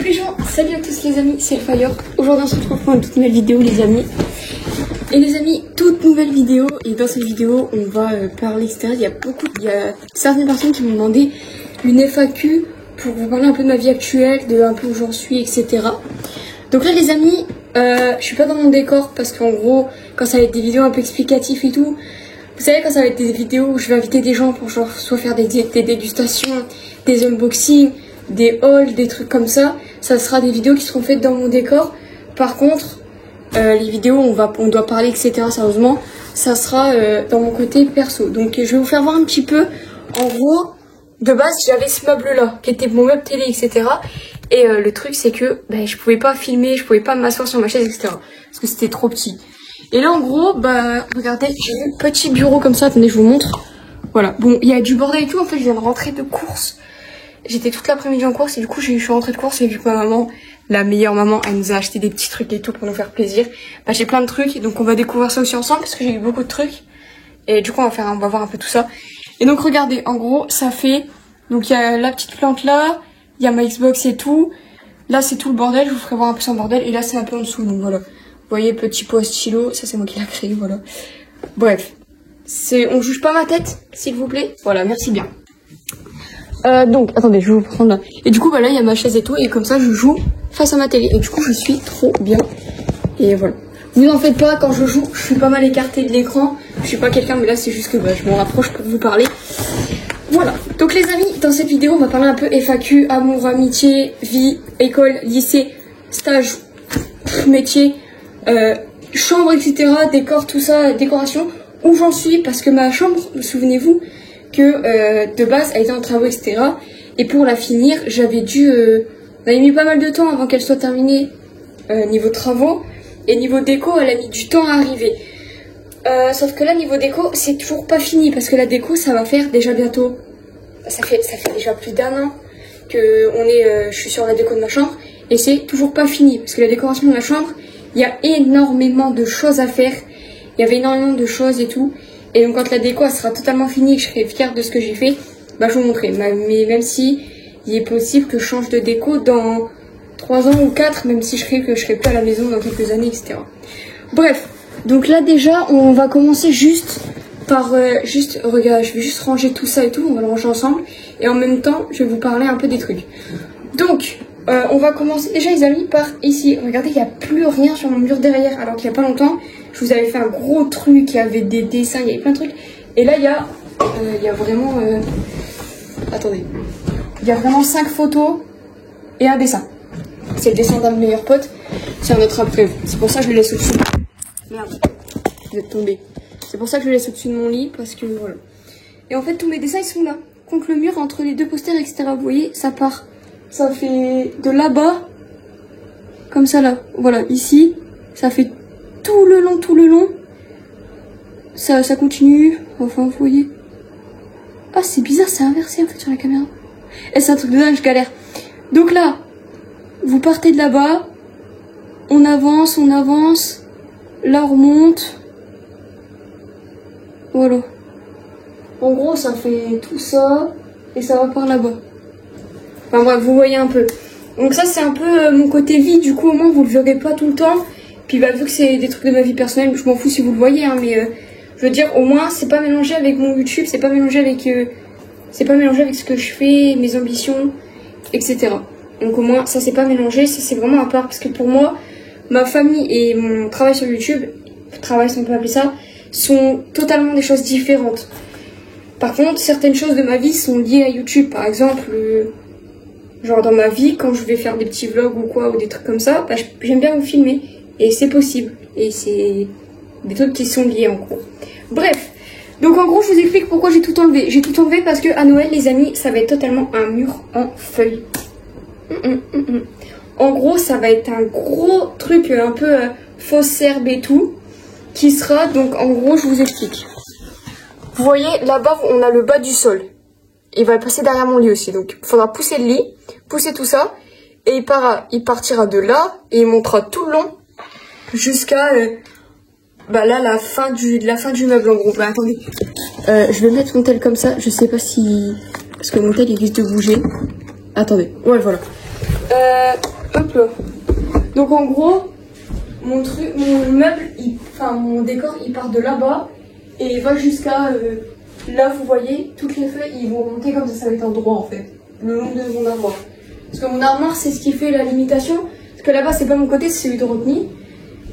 les gens, salut à tous les amis, c'est Fire. Aujourd'hui on se retrouve pour une toute nouvelle vidéo les amis. Et les amis, toute nouvelle vidéo. Et dans cette vidéo on va parler etc. Il y a certaines personnes qui m'ont demandé une FAQ pour vous parler un peu de ma vie actuelle, de un peu où j'en suis, etc. Donc là les amis, je suis pas dans mon décor parce qu'en gros, quand ça va être des vidéos un peu explicatives et tout, vous savez quand ça va être des vidéos où je vais inviter des gens pour genre soit faire des dégustations, des unboxings, des hauls, des trucs comme ça, ça sera des vidéos qui seront faites dans mon décor. Par contre, les vidéos où on doit parler etc. sérieusement, ça sera dans mon côté perso. Donc je vais vous faire voir un petit peu. En gros, de base j'avais ce meuble là qui était mon meuble télé etc. Et le truc c'est que je pouvais pas filmer, je pouvais pas m'asseoir sur ma chaise etc. Parce que c'était trop petit. Et là en gros, regardez, j'ai un petit bureau comme ça, attendez je vous montre. Voilà, bon il y a du bordel et tout, en fait je viens de rentrer de course. J'étais toute l'après-midi en course et du coup je suis rentrée de course et vu que ma maman, la meilleure maman, elle nous a acheté des petits trucs et tout pour nous faire plaisir. J'ai plein de trucs et donc on va découvrir ça aussi ensemble parce que j'ai eu beaucoup de trucs. Et du coup on va voir un peu tout ça. Et donc regardez, en gros ça fait, donc il y a la petite plante là, il y a ma Xbox et tout. Là c'est tout le bordel, je vous ferai voir un peu son bordel et là c'est un peu en dessous donc voilà. Vous voyez petit pot à stylo, ça c'est moi qui l'ai créé, voilà. Bref, on juge pas ma tête s'il vous plaît, voilà merci bien. Donc attendez je vais vous prendre là. Et du coup là il y a ma chaise et tout et comme ça je joue face à ma télé et du coup je suis trop bien. Et voilà, vous en faites pas, quand je joue je suis pas mal écartée de l'écran. Je suis pas quelqu'un mais là c'est juste que je m'en rapproche pour vous parler. Voilà, donc les amis dans cette vidéo on va parler un peu FAQ, amour, amitié, vie, école, lycée, stage, métier, chambre etc, décor, tout ça, décoration. Où j'en suis parce que ma chambre, souvenez-vous que de base elle était en travaux etc. Et pour la finir j'avais dû on avait mis pas mal de temps avant qu'elle soit terminée niveau travaux. Et niveau déco elle a mis du temps à arriver. Sauf que là niveau déco c'est toujours pas fini parce que la déco ça va faire déjà bientôt, ça fait déjà plus d'1 an que je suis sur la déco de ma chambre et c'est toujours pas fini parce que la décoration de ma chambre il y a énormément de choses à faire. Il y avait énormément de choses et tout. Et donc quand la déco elle sera totalement finie et que je serai fière de ce que j'ai fait, je vous montrerai. Mais même si il est possible que je change de déco dans 3 ans ou 4, même si je serai plus à la maison dans quelques années, etc. Bref, donc là déjà on va commencer juste par regarde, je vais juste ranger tout ça et tout, on va le ranger ensemble. Et en même temps je vais vous parler un peu des trucs. Donc on va commencer déjà les amis par ici. Regardez, il n'y a plus rien sur mon mur derrière. Alors qu'il n'y a pas longtemps, je vous avais fait un gros truc, il y avait des dessins, il y avait plein de trucs. Et là il y a vraiment... attendez. Il y a vraiment 5 photos et un dessin. C'est le dessin d'un meilleur pote. C'est un autre après. C'est pour ça que je le laisse au-dessus. Merde, vous êtes tombé. C'est pour ça que je le laisse au-dessus de mon lit parce que voilà. Et en fait tous mes dessins ils sont là. Contre le mur, entre les deux posters, etc. Vous voyez, ça part. Ça fait de là-bas, comme ça là, voilà, ici, ça fait tout le long, ça continue, enfin vous voyez. Ah c'est bizarre, c'est inversé en fait sur la caméra. Et c'est un truc de dingue, je galère. Donc là, vous partez de là-bas, on avance, là on remonte, voilà. En gros ça fait tout ça, et ça va par là-bas. Enfin bref, vous voyez un peu. Donc ça c'est un peu mon côté vie, du coup au moins vous le verrez pas tout le temps. Puis vu que c'est des trucs de ma vie personnelle, je m'en fous si vous le voyez, hein, mais je veux dire au moins c'est pas mélangé avec mon YouTube, c'est pas mélangé avec ce que je fais, mes ambitions, etc. Donc au moins ça c'est pas mélangé, ça c'est vraiment à part parce que pour moi, ma famille et mon travail sur YouTube, travail si on peut appeler ça, sont totalement des choses différentes. Par contre, certaines choses de ma vie sont liées à YouTube, par exemple. Genre dans ma vie, quand je vais faire des petits vlogs ou quoi, ou des trucs comme ça, j'aime bien vous filmer. Et c'est possible. Et c'est des trucs qui sont liés en gros. Bref. Donc en gros, je vous explique pourquoi j'ai tout enlevé. J'ai tout enlevé parce que à Noël, les amis, ça va être totalement un mur en feuilles. En gros, ça va être un gros truc un peu fausse herbe et tout. Qui sera, donc en gros, je vous explique. Vous voyez, là-bas, on a le bas du sol. Il va passer derrière mon lit aussi. Donc il faudra pousser le lit, pousser tout ça. Et il partira de là et il montera tout le long jusqu'à là la fin du meuble en gros. Attendez. Je vais mettre mon tel comme ça. Je sais pas si... Parce que mon tel il risque de bouger. Attendez. Ouais voilà. là. Donc en gros, mon meuble, mon décor, il part de là-bas et il va jusqu'à là, vous voyez, toutes les feuilles, ils vont monter comme ça va être un droit en fait, le long de mon armoire. Parce que mon armoire, c'est ce qui fait la limitation. Parce que là-bas, c'est pas mon côté, c'est celui de Rodney.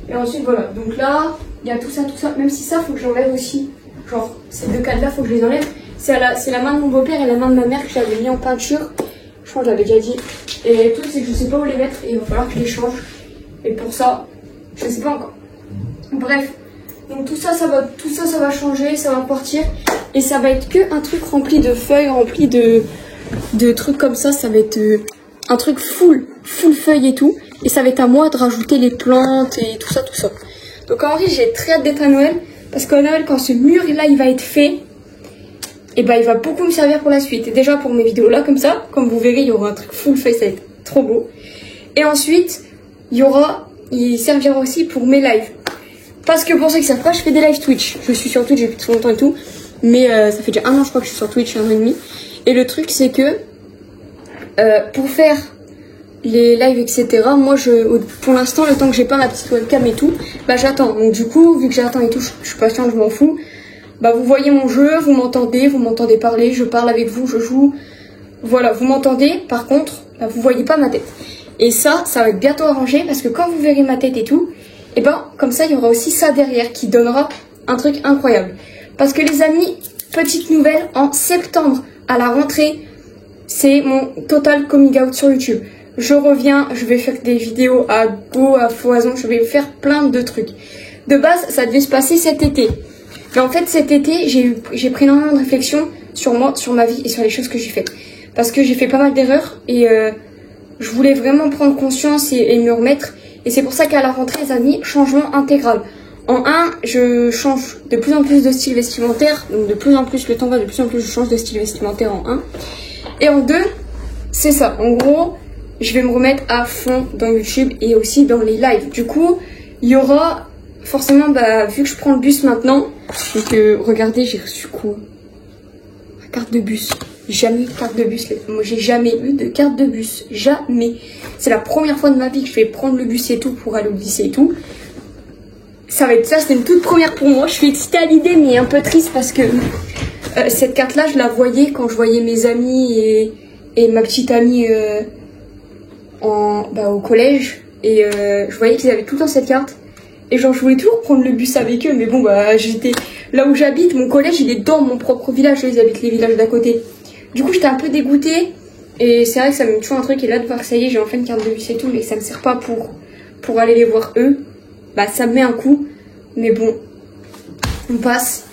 Et ensuite, voilà. Donc là, il y a tout ça. Même si ça, faut que j'enlève aussi. Genre, ces deux cadres-là, faut que je les enlève. C'est la main de mon beau-père et la main de ma mère que j'avais mis en peinture. Je crois que je l'avais déjà dit. Et le truc, c'est que je sais pas où les mettre et il va falloir que je les change. Et pour ça, je sais pas encore. Bref. Donc tout ça, ça va changer, ça va partir. Et ça va être que un truc rempli de feuilles, rempli de trucs comme ça. Ça va être un truc full feuilles et tout. Et ça va être à moi de rajouter les plantes et tout ça. Donc en vrai, j'ai très hâte d'être à Noël. Parce qu'à Noël, quand ce mur-là, il va être fait, et ben il va beaucoup me servir pour la suite. Et déjà pour mes vidéos là, comme ça, comme vous verrez, il y aura un truc full feuille, ça va être trop beau. Et ensuite, il servira aussi pour mes lives. Parce que pour ceux qui savent pas, je fais des lives Twitch. Je suis sur Twitch depuis très longtemps et tout. Mais ça fait déjà 1 an, je crois que je suis sur Twitch, 1 an et demi. Et le truc, c'est que pour faire les lives, etc., moi, pour l'instant, le temps que j'ai pas ma petite webcam et tout, bah j'attends. Donc du coup, vu que j'attends et tout, je suis patiente, je m'en fous. Bah vous voyez mon jeu, vous m'entendez parler, je parle avec vous, je joue. Voilà, vous m'entendez. Par contre, bah, vous voyez pas ma tête. Et ça va être bientôt arrangé parce que quand vous verrez ma tête et tout, et ben comme ça, il y aura aussi ça derrière qui donnera un truc incroyable. Parce que les amis, petite nouvelle, en septembre à la rentrée, c'est mon total coming out sur YouTube. Je reviens, je vais faire des vidéos à go, à foison, je vais faire plein de trucs. De base, ça devait se passer cet été. Mais en fait, cet été, j'ai pris énormément de réflexion sur moi, sur ma vie et sur les choses que j'ai faites. Parce que j'ai fait pas mal d'erreurs et je voulais vraiment prendre conscience et me remettre. Et c'est pour ça qu'à la rentrée, les amis, changement intégral. En 1, je change de plus en plus de style vestimentaire. Donc de plus en plus, le temps va, de plus en plus, je change de style vestimentaire en 1. Et en 2, c'est ça. En gros, je vais me remettre à fond dans YouTube et aussi dans les lives. Du coup, il y aura forcément, vu que je prends le bus maintenant, donc regardez, j'ai reçu quoi? Ma carte de bus. Jamais eu de carte de bus. Moi, j'ai jamais eu de carte de bus. Jamais. C'est la première fois de ma vie que je vais prendre le bus et tout pour aller au lycée et tout. Ça va être ça, c'est une toute première pour moi. Je suis excitée à l'idée, mais un peu triste parce que cette carte-là, je la voyais quand je voyais mes amis et ma petite amie au collège. Et je voyais qu'ils avaient tout le temps cette carte. Et genre, je voulais toujours prendre le bus avec eux, mais bon, j'étais là où j'habite, mon collège, il est dans mon propre village, ils habitent les villages d'à côté. Du coup, j'étais un peu dégoûtée, et c'est vrai que ça me met toujours un truc, et là, de voir que ça y est, j'ai enfin une carte de bus et tout, mais ça me sert pas pour aller les voir eux, ça me met un coup, mais bon, on passe,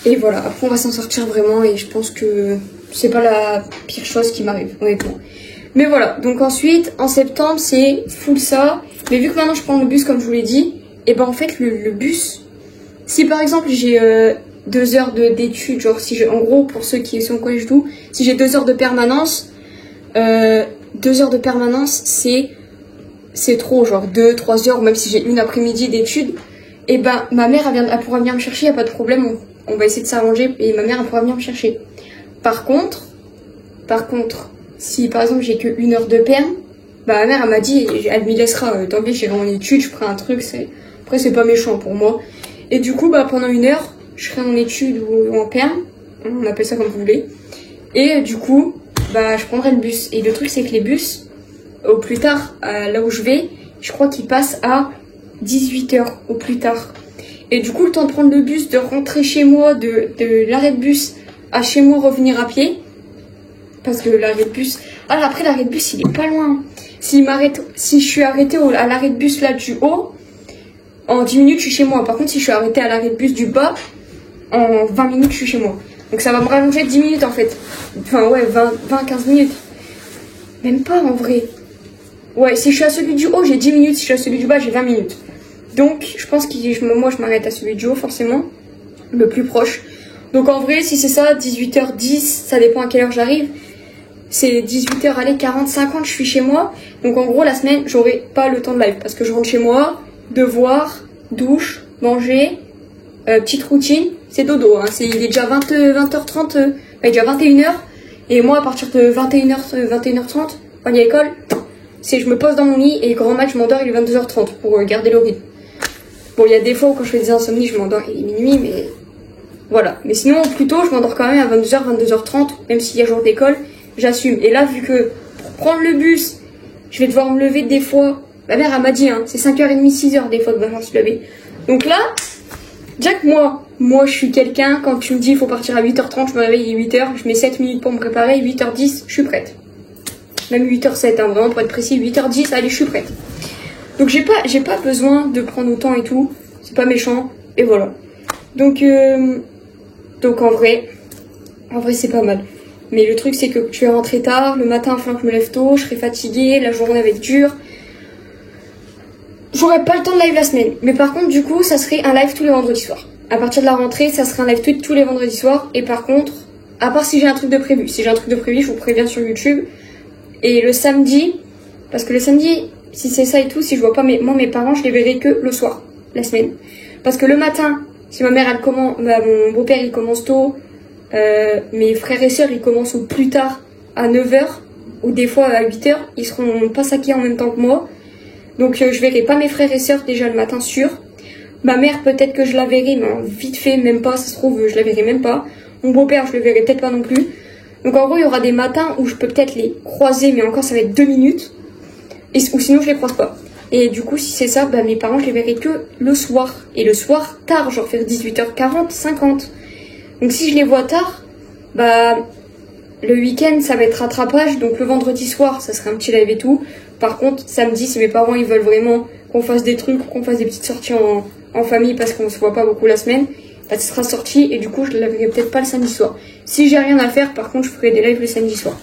et voilà, après on va s'en sortir vraiment, et je pense que c'est pas la pire chose qui m'arrive, honnêtement. Mais voilà, donc ensuite, en septembre, c'est full ça, mais vu que maintenant je prends le bus, comme je vous l'ai dit, et en fait le bus, si par exemple j'ai 2 heures d'études, genre si en gros pour ceux qui sont au collège tout, si j'ai 2 heures de permanence, 2 heures de permanence c'est trop, genre 2-3 heures, même si j'ai une après-midi d'études, et ma mère elle pourra venir me chercher, y a pas de problème, on va essayer de s'arranger et ma mère elle pourra venir me chercher. Par contre, si par exemple j'ai que 1 heure de perm, ma mère elle m'a dit, elle m'y laissera, tant pis j'irai en études, je ferai un truc, après c'est pas méchant pour moi. Et du coup pendant 1 heure, je serai en études ou en perm, on appelle ça comme vous voulez. Et du coup, je prendrai le bus. Et le truc c'est que les bus, au plus tard, là où je vais, je crois qu'ils passent à 18 h au plus tard. Et du coup le temps de prendre le bus, de rentrer chez moi, de l'arrêt de bus à chez moi revenir à pied. Parce que l'arrêt de bus... après l'arrêt de bus il est pas loin. Si je suis arrêtée à l'arrêt de bus là du haut, en 10 minutes je suis chez moi. Par contre si je suis arrêtée à l'arrêt de bus du bas, en 20 minutes je suis chez moi. Donc ça va me rallonger 10 minutes en fait. Enfin ouais, 20-15 minutes. Même pas en vrai. Ouais, si je suis à celui du haut j'ai 10 minutes, si je suis à celui du bas j'ai 20 minutes. Donc je pense que moi je m'arrête à celui du haut forcément, le plus proche. Donc en vrai si c'est ça, 18h10, ça dépend à quelle heure j'arrive. C'est 18h, allez, 40-50, je suis chez moi. Donc en gros, la semaine, j'aurai pas le temps de live. Parce que je rentre chez moi, devoir, douche, manger, petite routine. C'est dodo, hein. Il est déjà 20h30, il est déjà 21h. Et moi, à partir de 21h30, quand il y a l'école, c'est je me pose dans mon lit et grand max je m'endors, il est 22h30 pour garder le rythme. Bon, il y a des fois où quand je fais des insomnies, je m'endors, il est minuit, mais voilà. Mais sinon, plutôt, je m'endors quand même à 22h, 22h30, même s'il y a jour d'école, j'assume. Et là, vu que pour prendre le bus, je vais devoir me lever des fois. Ma mère, elle m'a dit, hein, c'est 5h30, 6h des fois de devoir se lever. Donc là, déjà que moi, je suis quelqu'un, quand tu me dis il faut partir à 8h30, je me réveille à 8h, je mets 7 minutes pour me préparer, 8h10, je suis prête. Même 8h07, hein, vraiment pour être précis, 8h10, allez, je suis prête. Donc j'ai pas besoin de prendre autant et tout, c'est pas méchant, et voilà. Donc en vrai c'est pas mal. Mais le truc c'est que je vais rentrer tard, le matin il faut que je me lève tôt, je serai fatiguée, la journée va être dure. J'aurai pas le temps de live la semaine, mais par contre du coup ça serait un live tous les vendredis soirs. À partir de la rentrée, ça serait un live tous les vendredis soirs, et par contre, à part si j'ai un truc de prévu, je vous préviens sur YouTube. Et le samedi, parce que le samedi, si c'est ça et tout, si je vois pas mes parents, je les verrai que le soir, la semaine. Parce que le matin, si ma mère, mon beau-père, il commence tôt, mes frères et sœurs, ils commencent au plus tard à 9h, ou des fois à 8h, ils seront pas saqués en même temps que moi. Donc je verrai pas mes frères et sœurs déjà le matin sûr. Ma mère, peut-être que je la verrai, mais vite fait, même pas, ça se trouve, je la verrai même pas. Mon beau-père, je le verrai peut-être pas non plus. Donc en gros, il y aura des matins où je peux peut-être les croiser, mais encore ça va être 2 minutes. Ou sinon, je les croise pas. Et du coup, si c'est ça, bah, mes parents, je les verrai que le soir. Et le soir, tard, genre vers 18h40, 50. Donc si je les vois tard, bah, le week-end, ça va être rattrapage. Donc le vendredi soir, ça serait un petit live et tout. Par contre, samedi, si mes parents, ils veulent vraiment qu'on fasse des trucs, qu'on fasse des petites sorties en famille parce qu'on se voit pas beaucoup la semaine, bah, ça sera sorti et du coup, je la verrai peut-être pas le samedi soir. Si j'ai rien à faire, par contre, je ferai des lives le samedi soir.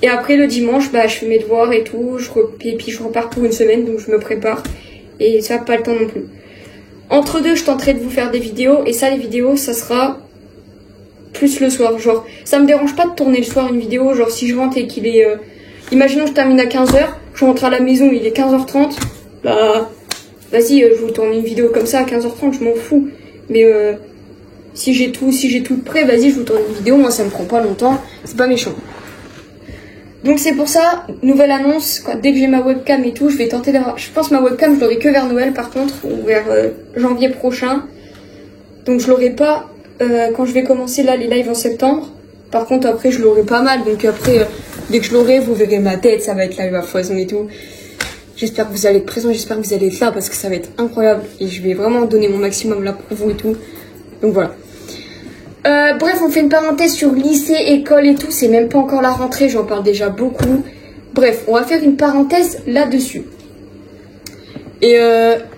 Et après, le dimanche, bah, je fais mes devoirs et tout, et puis je repars pour une semaine, donc je me prépare. Et ça, pas le temps non plus. Entre deux, je tenterai de vous faire des vidéos, et ça, les vidéos, ça sera plus le soir. Genre, ça me dérange pas de tourner le soir une vidéo, genre si je rentre et qu'il est... imaginons que je termine à 15h, je rentre à la maison, il est 15h30, bah, vas-y, je vous tourne une vidéo comme ça à 15h30, je m'en fous. Mais si j'ai tout de prêt, vas-y, je vous tourne une vidéo, moi ça me prend pas longtemps, c'est pas méchant. Donc c'est pour ça, nouvelle annonce, dès que j'ai ma webcam et tout, je vais tenter d'avoir... Je pense ma webcam, je l'aurai que vers Noël par contre, ou vers janvier prochain. Donc je l'aurai pas quand je vais commencer là les lives en septembre. Par contre après je l'aurai pas mal, donc après dès que je l'aurai, vous verrez ma tête, ça va être live à foison et tout. J'espère que vous allez être présents, j'espère que vous allez être là parce que ça va être incroyable. Et je vais vraiment donner mon maximum là pour vous et tout. Donc voilà. Bref, on fait une parenthèse sur lycée, école et tout. C'est même pas encore la rentrée, j'en parle déjà beaucoup. Bref, on va faire une parenthèse là-dessus. Et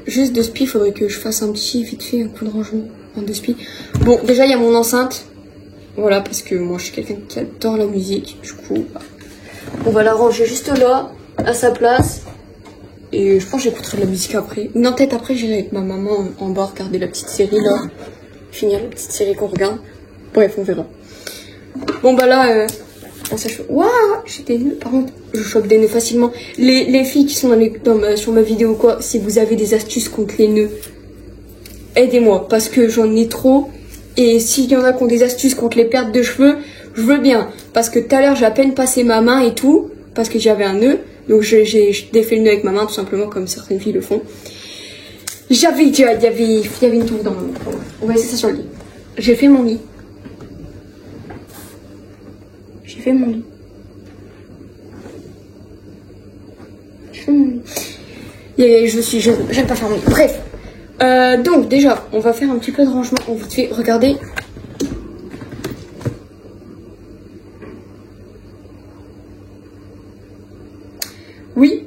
juste de spi, il faudrait que je fasse un petit vite fait un coup de rangement de spi. Bon, déjà il y a mon enceinte. Voilà, parce que moi je suis quelqu'un qui adore la musique. Du coup, on va la ranger juste là, à sa place. Et je pense que j'écouterai de la musique après. Non, peut-être après j'irai avec ma maman en bas regarder la petite série là. Finir la petite série qu'on regarde. Bref, on verra. Bon bah là, waouh, j'ai des nœuds. Par contre, je chope des nœuds facilement. Les filles qui sont sur ma vidéo quoi, si vous avez des astuces contre les nœuds, aidez-moi parce que j'en ai trop. Et s'il y en a qui ont des astuces contre les pertes de cheveux, je veux bien. Parce que tout à l'heure, j'ai à peine passé ma main et tout, parce que j'avais un nœud. Donc j'ai défait le nœud avec ma main tout simplement comme certaines filles le font. Il y avait une touffe dans mon lit. On va laisser ça sur le lit. J'ai fait mon lit. J'aime pas faire mon lit. Bref. Donc déjà, on va faire un petit peu de rangement. On vous fait regarder. Oui.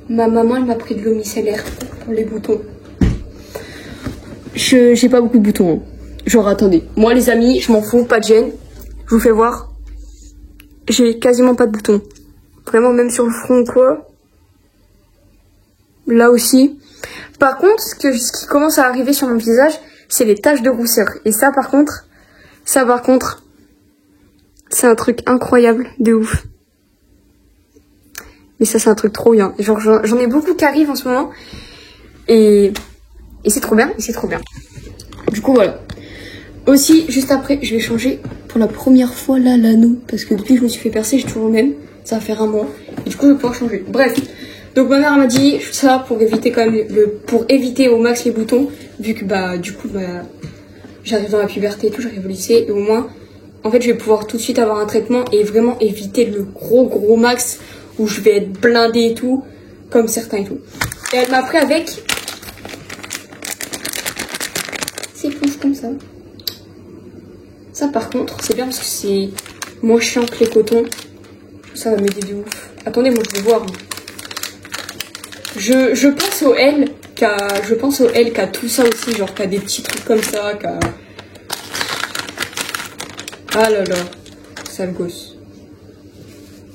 Ma maman, elle m'a pris de l'eau micellaire pour les boutons. J'ai pas beaucoup de boutons. Hein. Genre, attendez. Moi, les amis, je m'en fous, pas de gêne. Je vous fais voir. J'ai quasiment pas de boutons. Vraiment, même sur le front, quoi. Là aussi. Par contre, ce qui commence à arriver sur mon visage, c'est les taches de rousseur. Et ça, par contre, c'est un truc incroyable, de ouf. Mais ça, c'est un truc trop bien. Genre, j'en ai beaucoup qui arrivent en ce moment. Et c'est trop bien, Du coup, voilà. Aussi, juste après, je vais changer pour la première fois là l'anneau. Parce que depuis que je me suis fait percer, j'ai toujours le même. Ça va faire un mois. Et du coup, je vais pouvoir changer. Bref. Donc ma mère m'a dit ça pour éviter quand même pour éviter au max les boutons. Vu que j'arrive dans la puberté et tout, j'arrive au lycée. Et au moins, en fait, je vais pouvoir tout de suite avoir un traitement et vraiment éviter le gros max où je vais être blindée et tout. Comme certains et tout. Et elle m'a pris avec ces éponges comme ça. Ça par contre, c'est bien parce que c'est moins chiant que les cotons. Ça va m'aider de ouf. Attendez, moi je vais voir. Je pense au L qu'à tout ça aussi, genre qu'à des petits trucs comme ça, qu'à... Ah là là, sale gosse.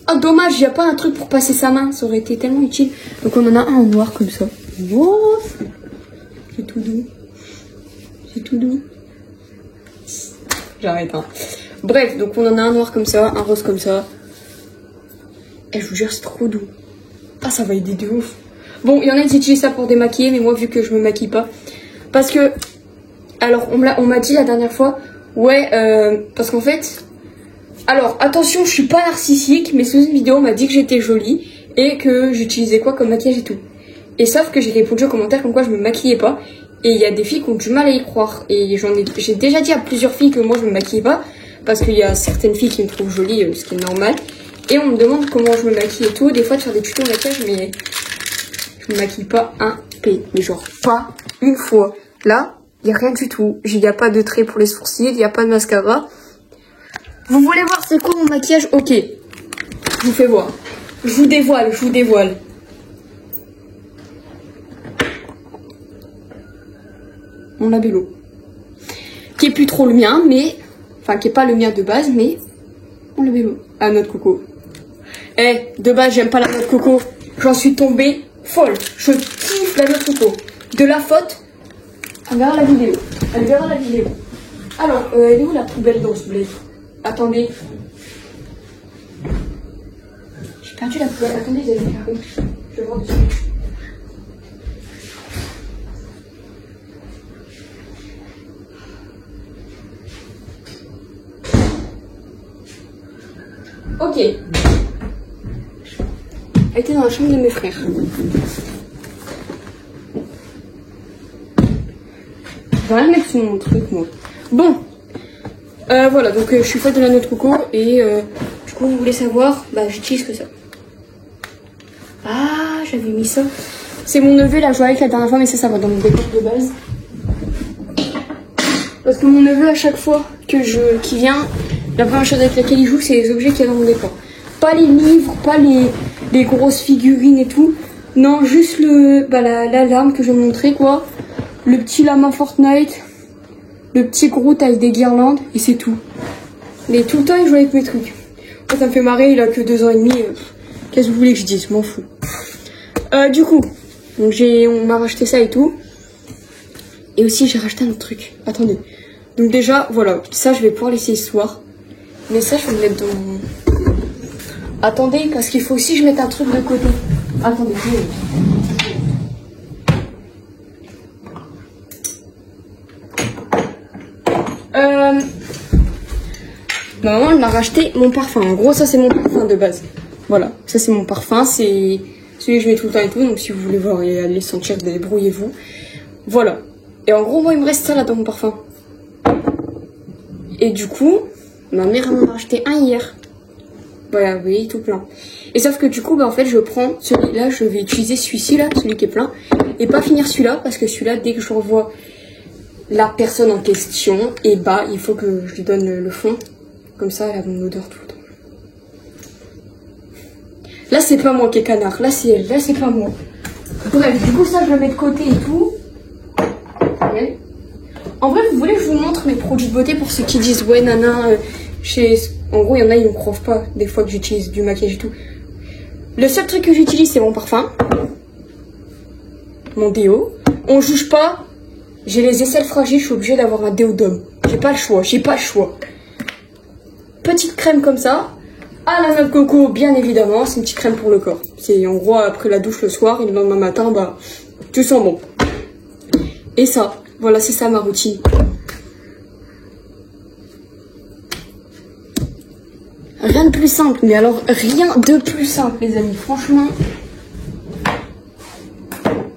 Ah dommage, il n'y a pas un truc pour passer sa main, ça aurait été tellement utile. Donc on en a un en noir comme ça. Wow, c'est tout doux. C'est tout doux. J'arrête, hein. Bref, donc on en a un noir comme ça, un rose comme ça. Et je vous jure, c'est trop doux. Ah, ça va aider de ouf. Bon, il y en a qui utilisent ça pour démaquiller, mais moi, vu que je me maquille pas. Parce que... Alors, on m'a dit la dernière fois... Ouais, parce qu'en fait... Alors, attention, je suis pas narcissique, mais sous une vidéo, on m'a dit que j'étais jolie. Et que j'utilisais quoi comme maquillage et tout. Et sauf que j'ai répondu aux commentaires comme quoi je me maquillais pas. Et il y a des filles qui ont du mal à y croire. Et j'ai déjà dit à plusieurs filles que moi, je me maquillais pas. Parce qu'il y a certaines filles qui me trouvent jolie, ce qui est normal. Et on me demande comment je me maquille et tout. Des fois, de faire des tutos maquillage, mais je me maquille pas un P. Mais genre, pas une fois. Là, il n'y a rien du tout. Il n'y a pas de trait pour les sourcils, il n'y a pas de mascara. Vous voulez voir c'est quoi mon maquillage? Ok. Je vous fais voir. Je vous dévoile. Mon labello. Qui est plus trop le mien, mais... Enfin, qui est pas le mien de base, mais... Mon labello. Ah, noix de coco. De base, j'aime pas la noix de coco. J'en suis tombée folle. Je kiffe la noix de coco. De la faute, elle verra la vidéo. Alors, elle est où la poubelle dans ce blé? Attendez. J'ai perdu la poubelle. Attendez, vous allez faire une. Je vais voir dessus. Ok. Elle était dans la chambre de mes frères. Je vais rien mettre sur mon truc, moi. Bon. Voilà, donc je suis faite de la noix de coco et du coup, vous voulez savoir, j'utilise que ça. Ah, j'avais mis ça. C'est mon neveu, là, joué avec la dernière fois, mais ça va dans mon décor de base. Parce que mon neveu, à chaque fois qu'il vient, la première chose avec laquelle il joue, c'est les objets qu'il y a dans mon décor. Pas les livres, pas les grosses figurines et tout. Non, juste l'alarme que je vais vous montrer, quoi. Le petit lama Fortnite. Le petit Groot avec des guirlandes. Et c'est tout. Mais tout le temps, il joue avec mes trucs. Moi, ça me fait marrer, il a que 2 ans et demi. Qu'est-ce que vous voulez que je dise? Je m'en fous. Du coup, donc on m'a racheté ça et tout. Et aussi, j'ai racheté un autre truc. Attendez. Donc déjà, voilà. Ça, je vais pouvoir laisser ce soir. Mais ça, je vais le mettre dans mon... Attendez, parce qu'il faut aussi que je mette un truc de côté. Attendez, ma maman, elle m'a racheté mon parfum. En gros, ça, c'est mon parfum de base. Voilà, ça, c'est mon parfum. C'est celui que je mets tout le temps et tout. Donc, si vous voulez voir et aller sentir, débrouillez-vous. Voilà. Et en gros, moi, il me reste ça là dans mon parfum. Et du coup, ma mère, elle m'a racheté un hier. Voilà, vous voyez, tout plein. Et sauf que du coup, en fait, je prends celui-là, je vais utiliser celui-ci là, celui qui est plein. Et pas finir celui-là, parce que celui-là, dès que je revois la personne en question, et il faut que je lui donne le fond. Comme ça, elle a mon odeur tout le temps. Là, c'est pas moi qui est canard. Là, c'est elle. Là, c'est pas moi. Bref, du coup, ça, je le mets de côté et tout. Ouais. En vrai, vous voulez que je vous montre mes produits de beauté pour ceux qui disent, ouais, nana, en gros, il y en a, ils ne me croient pas des fois que j'utilise du maquillage et tout. Le seul truc que j'utilise, c'est mon parfum. Mon déo. On juge pas. J'ai les aisselles fragiles, je suis obligée d'avoir un déo d'homme. J'ai pas le choix. Petite crème comme ça. À la noix de coco, bien évidemment. C'est une petite crème pour le corps. C'est en gros après la douche le soir et le lendemain matin, tu sens bon. Et ça, voilà, c'est ça ma routine. Rien rien de plus simple, mais alors rien de plus simple, les amis, franchement.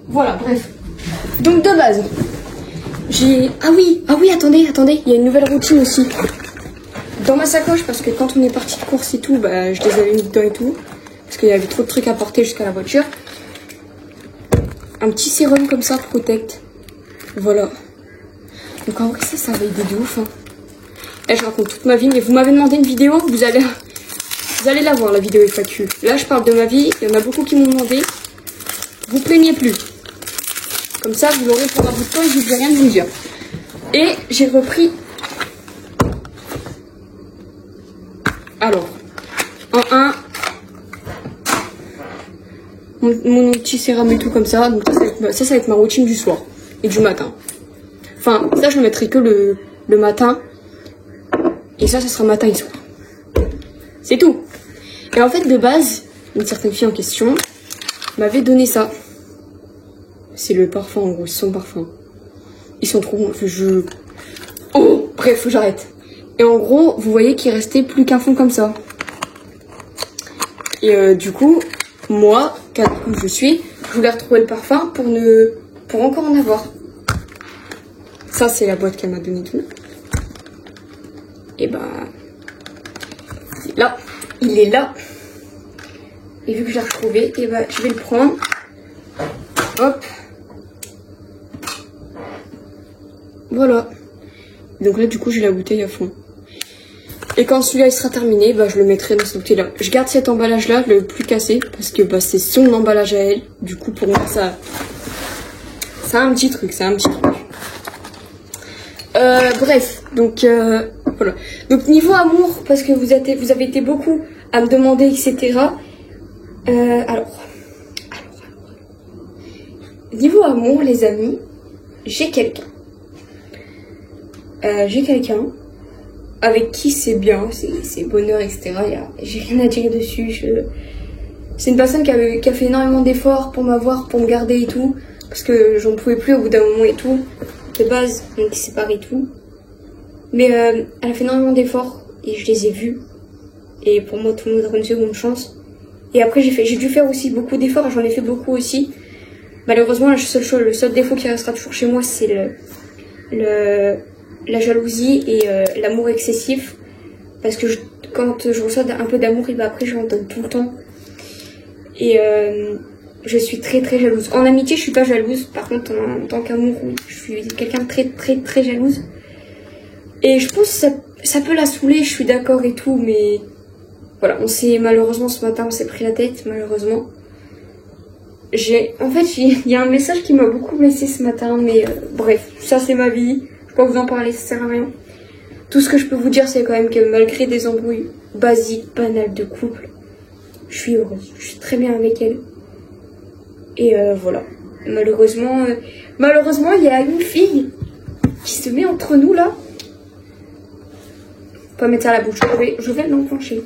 Voilà, bref. Donc de base, j'ai... Ah oui, attendez, il y a une nouvelle routine aussi. Dans ma sacoche, parce que quand on est parti de course et tout, bah, je les avais mis dedans et tout. Parce qu'il y avait trop de trucs à porter jusqu'à la voiture. Un petit sérum comme ça, Protect. Voilà. Donc en vrai, ça va aider de ouf. Hein. Là, je raconte toute ma vie, mais vous m'avez demandé une vidéo, vous allez la voir, la vidéo FAQ. Là, je parle de ma vie, il y en a beaucoup qui m'ont demandé. Vous plaignez plus. Comme ça, vous l'aurez pour un bout de temps et je ne dis rien de vous dire. Et j'ai repris... Alors, en 1, mon petit sérum et tout comme ça. Donc ça va être ma routine du soir et du matin. Enfin, ça, je le mettrai que le matin. Et ça sera matin et soir. C'est tout. Et en fait, de base, une certaine fille en question m'avait donné ça. C'est le parfum, en gros, c'est son parfum. Ils sont trop bons. Oh, bref, faut que j'arrête. Et en gros, vous voyez qu'il restait plus qu'un fond comme ça. Et du coup, moi, où je suis, je voulais retrouver le parfum pour encore en avoir. Ça, c'est la boîte qu'elle m'a donné tout. Et bah, là, il est là. Et vu que je l'ai retrouvé, et bah, je vais le prendre. Hop. Voilà. Donc là, du coup, j'ai la bouteille à fond. Et quand celui-là il sera terminé, bah, je le mettrai dans cette bouteille-là. Je garde cet emballage-là, le plus cassé, parce que bah, c'est son emballage à elle. Du coup, pour moi, ça a un petit truc, bref, donc voilà. Donc niveau amour, parce que vous avez été beaucoup à me demander, etc. Alors, niveau amour, les amis, j'ai quelqu'un. Avec qui c'est bien, c'est bonheur, etc. J'ai rien à dire dessus. C'est une personne qui a fait énormément d'efforts pour m'avoir, pour me garder et tout. Parce que j'en pouvais plus au bout d'un moment et tout. De base, on était séparés et tout. Mais elle a fait énormément d'efforts et je les ai vus. Et pour moi, tout le monde aura une seconde chance. Et après, j'ai dû faire aussi beaucoup d'efforts. J'en ai fait beaucoup aussi. Malheureusement, le seul défaut qui restera toujours chez moi, c'est la jalousie et l'amour excessif. Parce que quand je reçois un peu d'amour, et ben après, j'en donne tout le temps. Et je suis très très jalouse. En amitié, je suis pas jalouse. Par contre, en tant qu'amour, oui, je suis quelqu'un de très très très jalouse. Et je pense que ça peut la saouler, je suis d'accord et tout, mais voilà, malheureusement ce matin, on s'est pris la tête, malheureusement. En fait, il y a un message qui m'a beaucoup blessée ce matin, mais bref, ça c'est ma vie, je peux pas vous en parler, ça sert à rien. Tout ce que je peux vous dire, c'est quand même que malgré des embrouilles basiques, banales de couple, je suis heureuse, je suis très bien avec elle. Et voilà, malheureusement, il y a une fille qui se met entre nous là. Pas mettre ça à la bouche, je vais l'enclencher.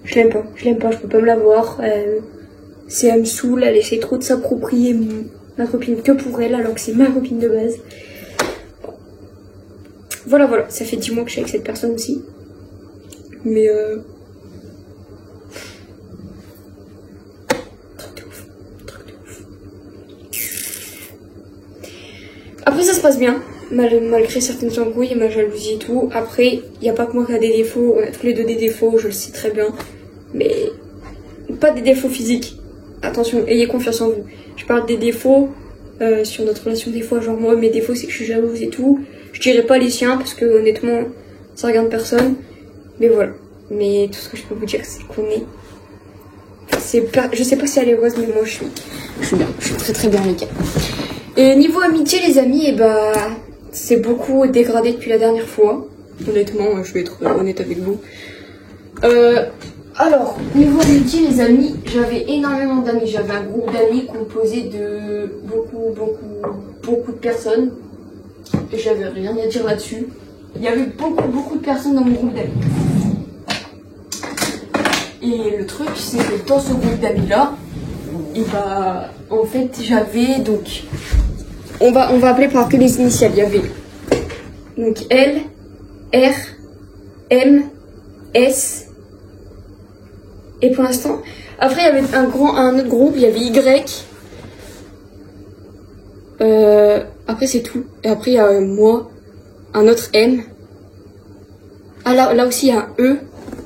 Je l'aime pas, je peux pas me la voir. Elle me saoule, elle essaie trop de s'approprier ma copine que pour elle, alors que c'est ma copine de base. Voilà, ça fait 10 mois que je suis avec cette personne aussi. Mais truc de ouf. Après ça se passe bien. Malgré certaines embrouilles et ma jalousie et tout. Après, il n'y a pas que moi qui a des défauts. On a tous les deux des défauts, je le sais très bien. Mais pas des défauts physiques. Attention, ayez confiance en vous. Je parle des défauts sur notre relation des fois. Genre moi, mes défauts, c'est que je suis jalouse et tout. Je dirais pas les siens parce que honnêtement, ça regarde personne. Mais voilà. Mais tout ce que je peux vous dire, c'est qu'on est... Je sais pas si elle est heureuse, mais moi, je suis bien. Je suis très très bien avec elle. Et niveau amitié, les amis, et bah... c'est beaucoup dégradé depuis la dernière fois. Honnêtement, je vais être honnête avec vous. Alors, niveau amitié, les amis, j'avais énormément d'amis. J'avais un groupe d'amis composé de beaucoup de personnes. Et j'avais rien à dire là-dessus. Il y avait beaucoup de personnes dans mon groupe d'amis. Et le truc, c'est que dans ce groupe d'amis-là, et bah, en fait, j'avais donc... On va appeler par que les initiales. Il y avait donc L, R, M, S, Et pour l'instant, après il y avait un autre groupe, il y avait Y. Après c'est tout. Et après il y a moi, un autre M. Ah là aussi il y a un E.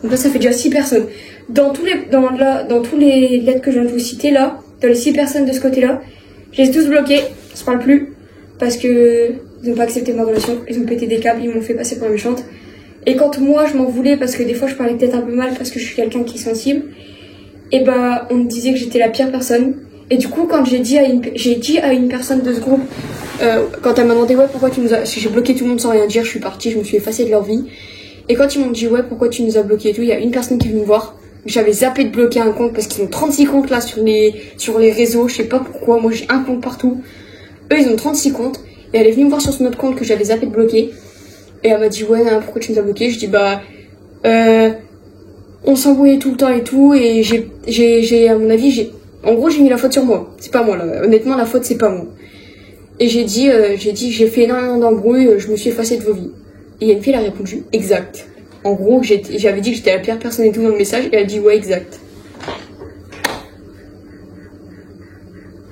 Donc là ça fait déjà 6 personnes. Dans tous les lettres que je viens de vous citer là, dans les 6 personnes de ce côté-là, je les ai tous bloqués, on se parle plus. Parce que ils n'ont pas accepté ma relation, ils ont pété des câbles, ils m'ont fait passer pour la méchante. Et quand moi je m'en voulais parce que des fois je parlais peut-être un peu mal parce que je suis quelqu'un qui est sensible, et bah on me disait que j'étais la pire personne. Et du coup quand j'ai dit à une personne de ce groupe, quand elle m'a demandé ouais pourquoi tu nous as... Parce que j'ai bloqué tout le monde sans rien dire, je suis partie, je me suis effacée de leur vie. Et quand ils m'ont dit ouais pourquoi tu nous as bloqué et tout, il y a une personne qui est venue me voir. J'avais zappé de bloquer un compte parce qu'ils ont 36 comptes là sur les réseaux, je sais pas pourquoi, moi j'ai un compte partout. Eux ils ont 36 comptes. Et elle est venue me voir sur son autre compte que j'avais zappé de bloquer. Et elle m'a dit ouais pourquoi tu nous as bloqué. Je dis bah on s'embrouillait tout le temps et tout. Et j'ai à mon avis en gros j'ai mis la faute sur moi. C'est pas moi là. Honnêtement la faute c'est pas moi. Et j'ai dit j'ai fait énormément d'embrouilles, je me suis effacée de vos vies. Et il y a une fille elle a répondu exact. En gros j'avais dit que j'étais la pire personne et tout dans le message. Et elle a dit ouais exact.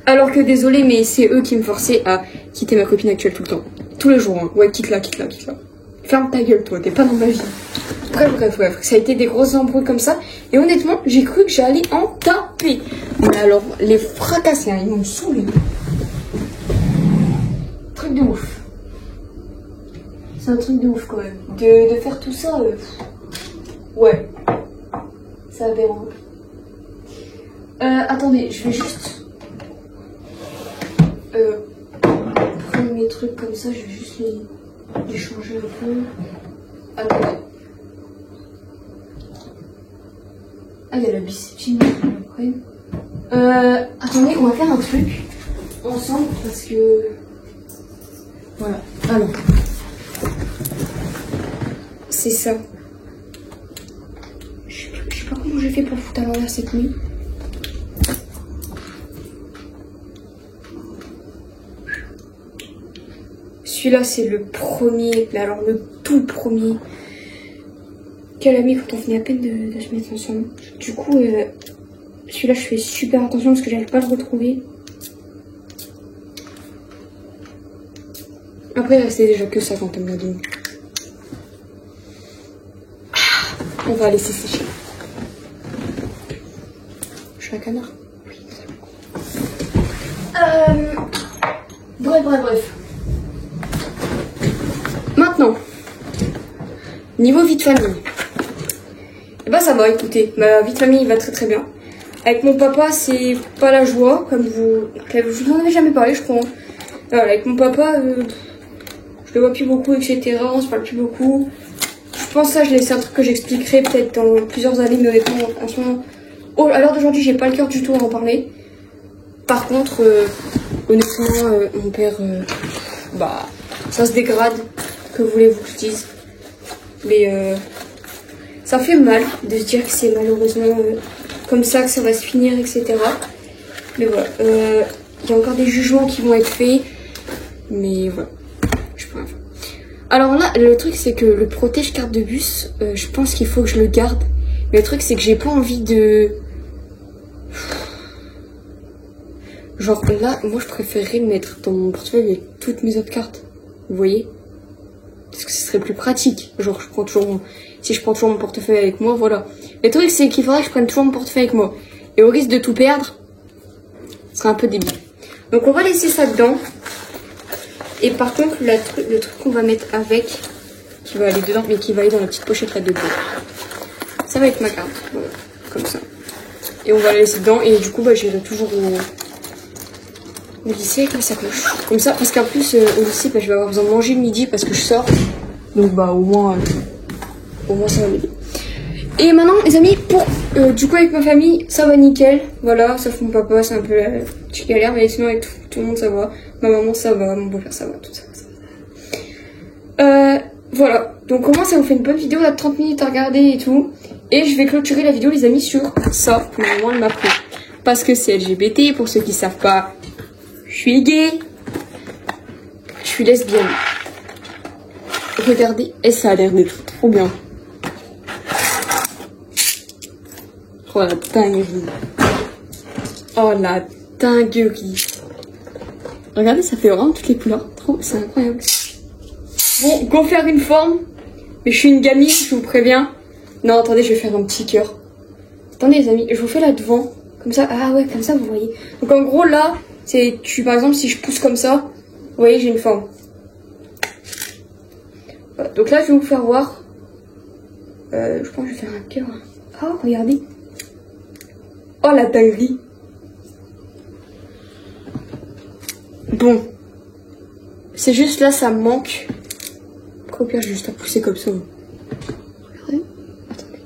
Alors que désolé, mais c'est eux qui me forçaient à quitter ma copine actuelle tout le temps. Tous les jours, hein. Ouais, quitte-la. Ferme ta gueule, toi, t'es pas dans ma vie. Bref. Ça a été des grosses embrouilles comme ça. Et honnêtement, j'ai cru que j'allais en taper. Mais alors, les fracassés, hein, ils m'ont saoulé. Truc de ouf. C'est un truc de ouf quand même. De faire tout ça, ouais. C'est aberrant. Attendez, je vais juste... prendre mes trucs comme ça, je vais juste les changer un peu. Attendez. Ah, il y a la bicyclette après. Attendez, on va faire un truc ensemble parce que... Voilà. Alors. C'est ça. Je sais pas comment j'ai fait pour foutre à l'envers cette nuit. Celui-là, c'est le premier, mais alors le tout premier qu'elle a mis quand on venait à peine de se mettre ensemble. Du coup, celui-là, je fais super attention parce que j'arrive pas à le retrouver. Après, il restait déjà que ça quand elle me l'a donné. On va laisser sécher. Je suis un canard. Oui, bref. Maintenant, niveau vie de famille, et bah ça va, écoutez, ma vie de famille va très très bien. Avec mon papa, c'est pas la joie, comme je vous en avais jamais parlé, je crois. Voilà, avec mon papa, je le vois plus beaucoup, etc. On se parle plus beaucoup. Je pense ça, c'est un truc que j'expliquerai peut-être dans plusieurs années, mais honnêtement, en ce moment, à l'heure d'aujourd'hui, j'ai pas le cœur du tout à en parler. Par contre, honnêtement, mon père, bah, ça se dégrade. Que voulez-vous que je dise? Mais ça fait mal de se dire que c'est malheureusement comme ça que ça va se finir, etc. Mais voilà, il y a encore des jugements qui vont être faits. Mais voilà, je peux rien faire. Alors là, le truc c'est que le protège carte de bus, je pense qu'il faut que je le garde. Mais le truc c'est que j'ai pas envie de... Genre là, moi je préférerais le mettre dans mon portefeuille avec toutes mes autres cartes. Vous voyez? Parce que ce serait plus pratique. Genre, si je prends toujours mon portefeuille avec moi, voilà. Le truc, c'est qu'il faudrait que je prenne toujours mon portefeuille avec moi. Et au risque de tout perdre, ce serait un peu débile. Donc, on va laisser ça dedans. Et par contre, le truc qu'on va mettre avec, qui va aller dedans, mais qui va aller dans la petite pochette là dedans, ça va être ma carte. Voilà, comme ça. Et on va la laisser dedans. Et du coup, bah, j'irai toujours au lycée avec ma sacoche. Comme ça, parce qu'en plus, au lycée, bah, je vais avoir besoin de manger le midi parce que je sors. Donc, bah, au moins ça va m'aider. Et maintenant, les amis, du coup, avec ma famille, ça va nickel. Voilà, sauf mon papa, c'est un peu la petite galère. Mais sinon, avec tout le monde, ça va. Ma maman, ça va. Mon beau-frère, ça va. Tout ça. Voilà. Donc, au moins, ça vous fait une bonne vidéo. Là, 30 minutes à regarder et tout. Et je vais clôturer la vidéo, les amis, sur ça. Pour le moment, elle m'a pris. Parce que c'est LGBT, pour ceux qui savent pas. Je suis gay. Je suis lesbienne. Regardez. Et ça a l'air d'être trop bien. Oh la dinguerie. Oh la dinguerie. Regardez, ça fait vraiment toutes les couleurs. C'est incroyable. Bon, go faire une forme. Mais je suis une gamine, je vous préviens. Non, attendez, je vais faire un petit cœur. Attendez les amis, je vous fais là devant. Comme ça, ah ouais, comme ça vous voyez. Donc en gros là, c'est, par exemple, si je pousse comme ça, vous voyez, j'ai une forme. Voilà, donc là, je vais vous faire voir. Je pense que je vais faire un cœur. Oh, regardez. Oh la dinguerie. Bon. C'est juste là, ça me manque. Au pire, j'ai juste à pousser comme ça. Regardez. Attendez.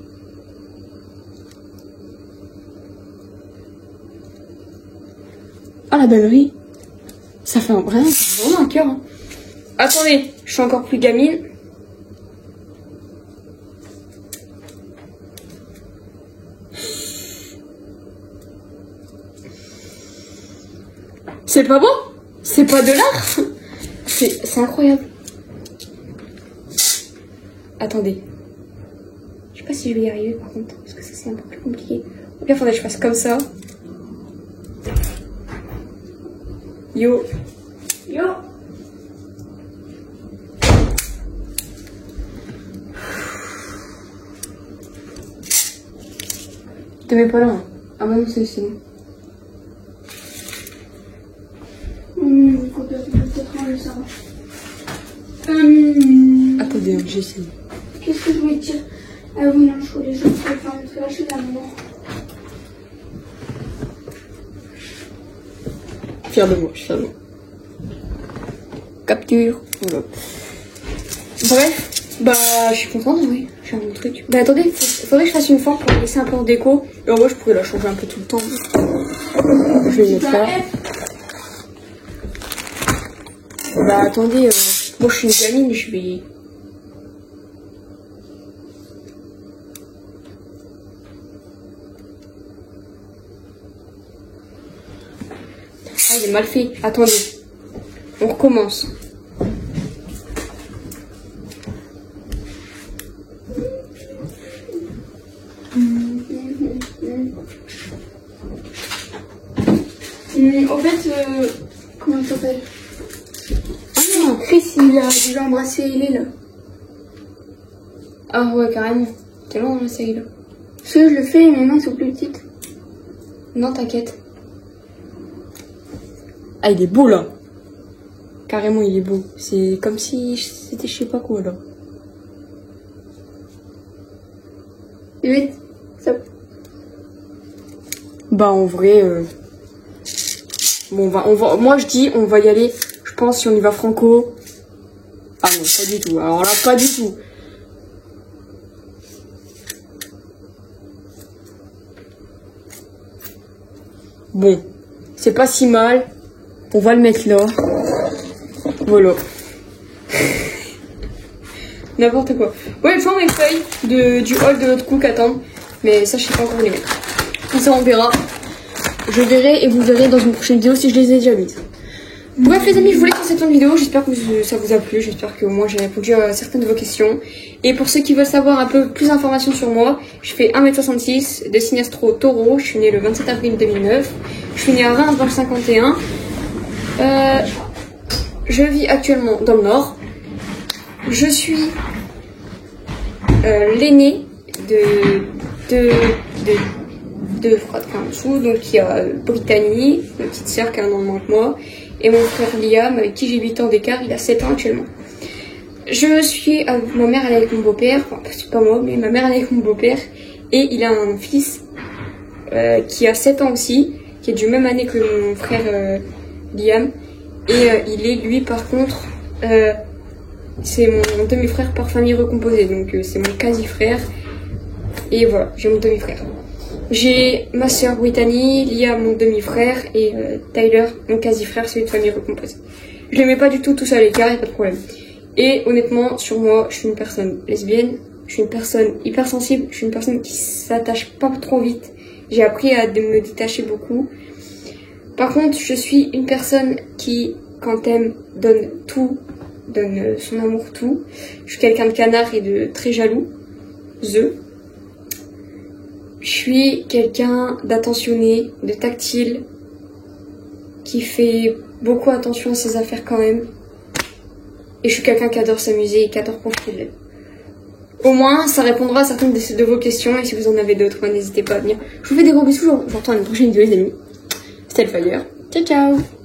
Oh la dinguerie. Ça fait vraiment un cœur. Hein. Attendez, je suis encore plus gamine. C'est pas bon? C'est pas de l'art? C'est incroyable. Attendez. Je sais pas si je vais y arriver par contre, parce que ça c'est un peu plus compliqué. Ou bien faudrait que je fasse comme ça. Yo. Yo. Te mets pas là. Hein. Ah bah non, c'est bon. Attendez, j'essaie. Qu'est-ce que je voulais dire? Ah oui, non, je voulais juste faire montrer la chose à maman. Fier de moi, je suis fier de moi. Capture. Voilà. Bref, bah je suis contente, oui. J'ai un bon truc. Bah attendez, faudrait que je fasse une forme pour la laisser un peu en déco. Et en vrai, je pourrais la changer un peu tout le temps. Je vais mettre là. Bah attendez, moi je suis une gamine, je vais... Ah, il est mal fait. Attendez. On recommence. En fait, comment il s'appelle? Ah, Chris, il a déjà embrassé Ellie là. Ah ouais, carrément. Tellement dans la série là. Parce que je le fais, mes mains sont plus petites. Non, t'inquiète. Ah, il est beau là. Carrément, il est beau. C'est comme si c'était je sais pas quoi là. Vite, stop. Bah en vrai, bon, moi je dis, on va y aller. Je pense si on y va franco. Ah non, pas du tout. Alors là, pas du tout. Bon, c'est pas si mal. On va le mettre là. Voilà. N'importe quoi. Ouais, je prends mes feuilles du haul de l'autre cook, attends. Mais ça, je sais pas encore où les mettre. Ça, on verra. Je verrai et vous verrez dans une prochaine vidéo si je les ai déjà mises. Bref les amis, je vous laisse dans cette vidéo. J'espère que ça vous a plu. J'espère que moi j'ai répondu à certaines de vos questions. Et pour ceux qui veulent savoir un peu plus d'informations sur moi, je fais 1m66, de signe astro taureau. Je suis née le 27 avril 2009. Je suis née à Reims dans le 51. Je vis actuellement dans le Nord. Je suis l'aînée de frères en dessous. Donc il y a Brittany, ma petite sœur qui a un an de moins que moi, et mon frère Liam avec qui j'ai 8 ans d'écart, il a 7 ans actuellement. Je suis ma mère elle est avec mon beau-père, enfin c'est pas moi mais ma mère elle est avec mon beau-père, et il a un fils qui a 7 ans aussi, qui est du même année que mon frère Liam, et il est lui par contre c'est mon demi-frère par famille recomposée, donc c'est mon quasi-frère, et voilà, j'ai mon demi-frère. J'ai ma soeur Brittany, Liam mon demi-frère, et Tyler mon quasi-frère, celui de famille recomposée. Je les mets pas du tout tous à l'écart, y'a pas de problème. Et honnêtement, sur moi, je suis une personne lesbienne, je suis une personne hypersensible, je suis une personne qui s'attache pas trop vite. J'ai appris à me détacher beaucoup. Par contre, je suis une personne qui, quand elle donne tout, donne son amour tout. Je suis quelqu'un de canard et de très jaloux. Je suis quelqu'un d'attentionné, de tactile, qui fait beaucoup attention à ses affaires quand même. Et je suis quelqu'un qui adore s'amuser et qui adore profiter. Au moins, ça répondra à certaines de vos questions. Et si vous en avez d'autres, n'hésitez pas à venir. Je vous fais des gros bisous. Je vous retrouve dans une prochaine vidéo, les amis. C'était le Fire. Ciao, ciao!